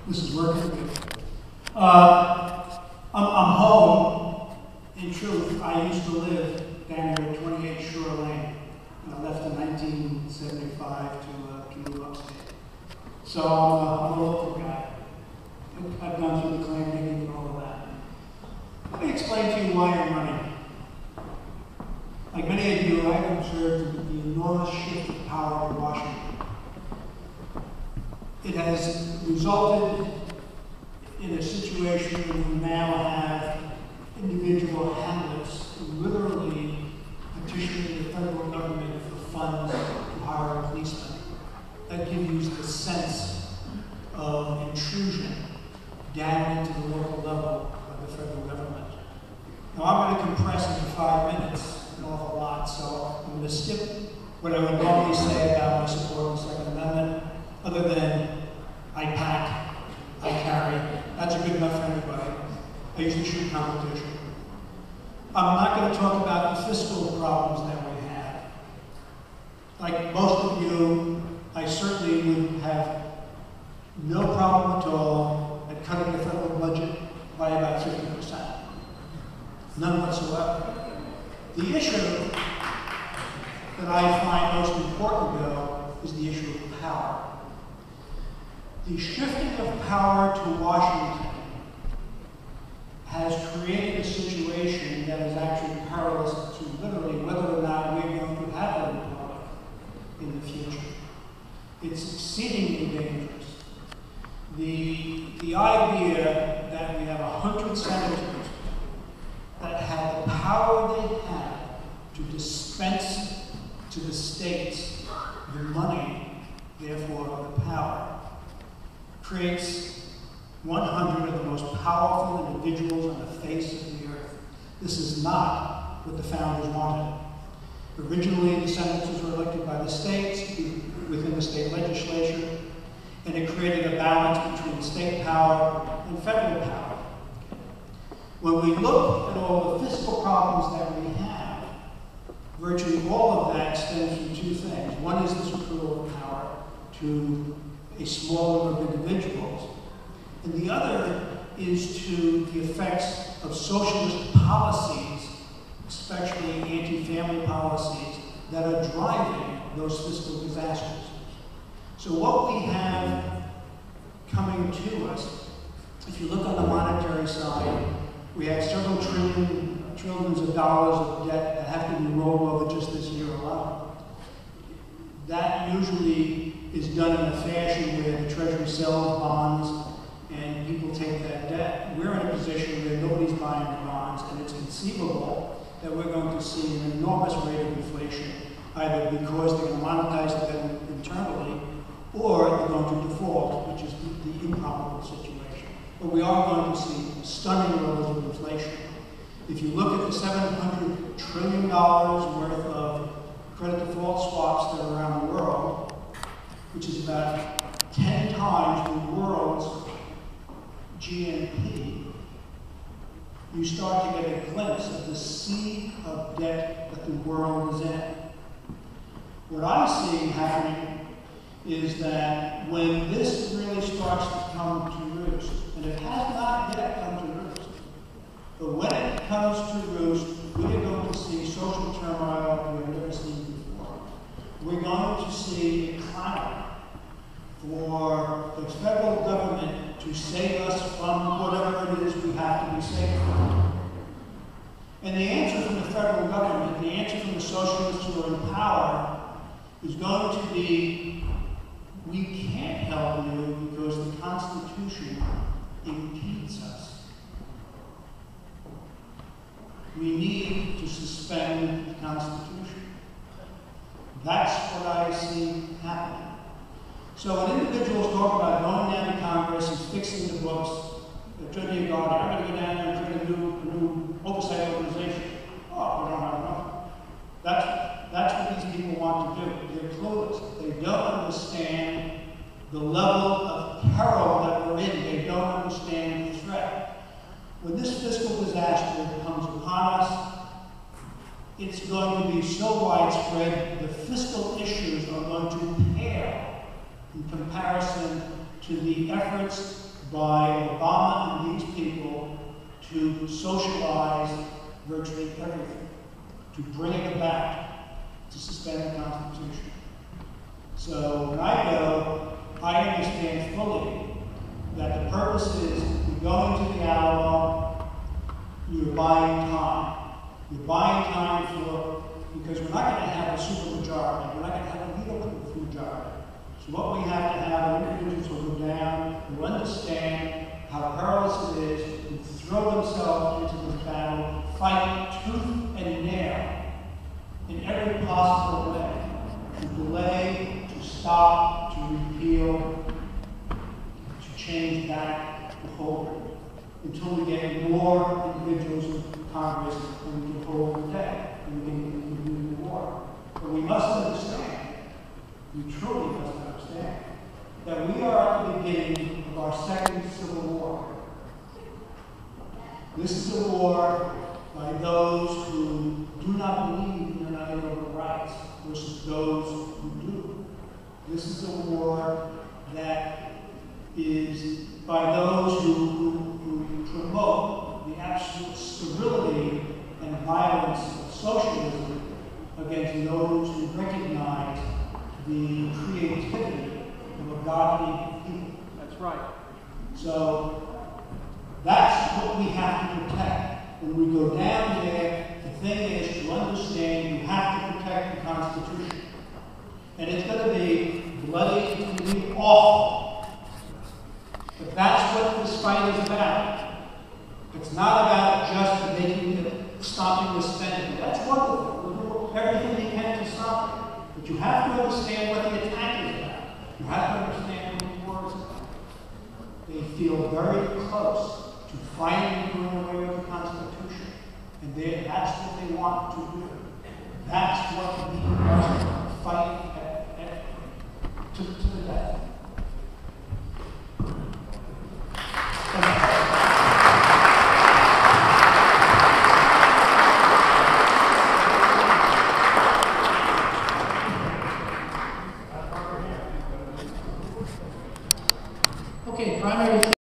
This is working. I'm home. In truth, I used to live down here at 28 Shore Lane, and I left in 1975 to move upstate. So I'm a local guy. I've gone through the claim digging and all of that. Let me explain to you why I'm running. Like many of you, I've observed the enormous shift of power in Washington. It has resulted in a situation where we now have individual hamlets literally petitioning the federal government for funds to hire a policeman. That gives you the sense of intrusion down into the local level of the federal government. Now I'm going to compress into 5 minutes an awful lot, so I'm going to skip what I would normally say about my support of the Second Amendment, other than I pack, I carry. That's a good enough for anybody. I usually shoot competition. I'm not going to talk about the fiscal problems that we have. Like most of you, I certainly would have no problem at all at cutting the federal budget by about 50%. None whatsoever. The issue that I find most important, though, is the issue of power. The shifting of power to Washington has created a situation that is actually perilous to literally whether or not we're going to have a republic in the future. It's exceedingly dangerous. The idea that we have 100 senators that have the power they have to dispense to the states the money, therefore the power, creates 100 of the most powerful individuals on the face of the earth. This is not what the founders wanted. Originally, the senators were elected by the states within the state legislature, and it created a balance between state power and federal power. When we look at all the fiscal problems that we have, virtually all of that stems from two things. One is this accrual of power to a small number of individuals, and the other is to the effects of socialist policies, especially anti-family policies, that are driving those fiscal disasters. So what we have coming to us, if you look on the monetary side, we have several trillions of dollars of debt that have to be rolled over just this year alone. That usually is done in a fashion where the Treasury sells bonds and people take that debt. We're in a position where nobody's buying bonds, and it's conceivable that we're going to see an enormous rate of inflation, either because they're going to monetize the debt internally, or they're going to default, which is the improbable situation. But we are going to see stunning levels of inflation. If you look at the $700 trillion worth of credit default swaps that are around the world, which is about 10 times the world's GNP, you start to get a glimpse of the sea of debt that the world is in. What I'm seeing happening is that when this really starts to come to roost, and it has not yet come to roost, but when it comes to roost, we are going to see social turmoil we've never seen before. We're going to see a clamor for the federal government to save us from whatever it is we have to be saved from. And the answer from the federal government, the answer from the socialists who are in power, is going to be, we can't help you because the Constitution impedes us. We need to suspend the Constitution. That's what I see happening. So when individuals talk about going down to Congress and fixing the books, they're trying to go, I'm going to go down there and try to do a new oversight organization. Oh, we don't have enough. That's what these people want to do. They're clueless. They don't understand the level of peril that we're in. They don't understand the threat. When this fiscal disaster comes upon us, it's going to be so widespread, the fiscal issues are going to pale in comparison to the efforts by Obama and these people to socialize virtually everything, to bring it back, to suspend the Constitution. So when I go, I understand fully that the purpose is you go into the Alamo, you're buying time. You're buying time because we're not going to have a supermajority. We're not going to have a legal majority. So what we have to have are individuals who go down, who understand how perilous it is, who throw themselves into this battle, fight tooth and nail in every possible way, to delay, to stop, to repeal, to change back the whole, until we get more individuals in Congress and we can hold the day and we can do the war. But we must understand, we truly must understand, that we are at the beginning of our second civil war. This is a war by those who do not believe in unalienable rights versus those who do. This is a war that is by those who promote the absolute sterility and violence of socialism against those who recognize the creativity of a godly people. That's right. So that's what we have to protect. When we go down there, the thing is to understand you have to protect the Constitution. And it's going to be bloody, it's going to be awful. But that's what this fight is about. It's not about just stopping the spending. That's wonderful. We'll do everything we can to stop it. But you have to understand what the attack is about. You have to understand what the war is about. They feel very close to finally doing away with the Constitution. And that's what they want to do. That's what we must fight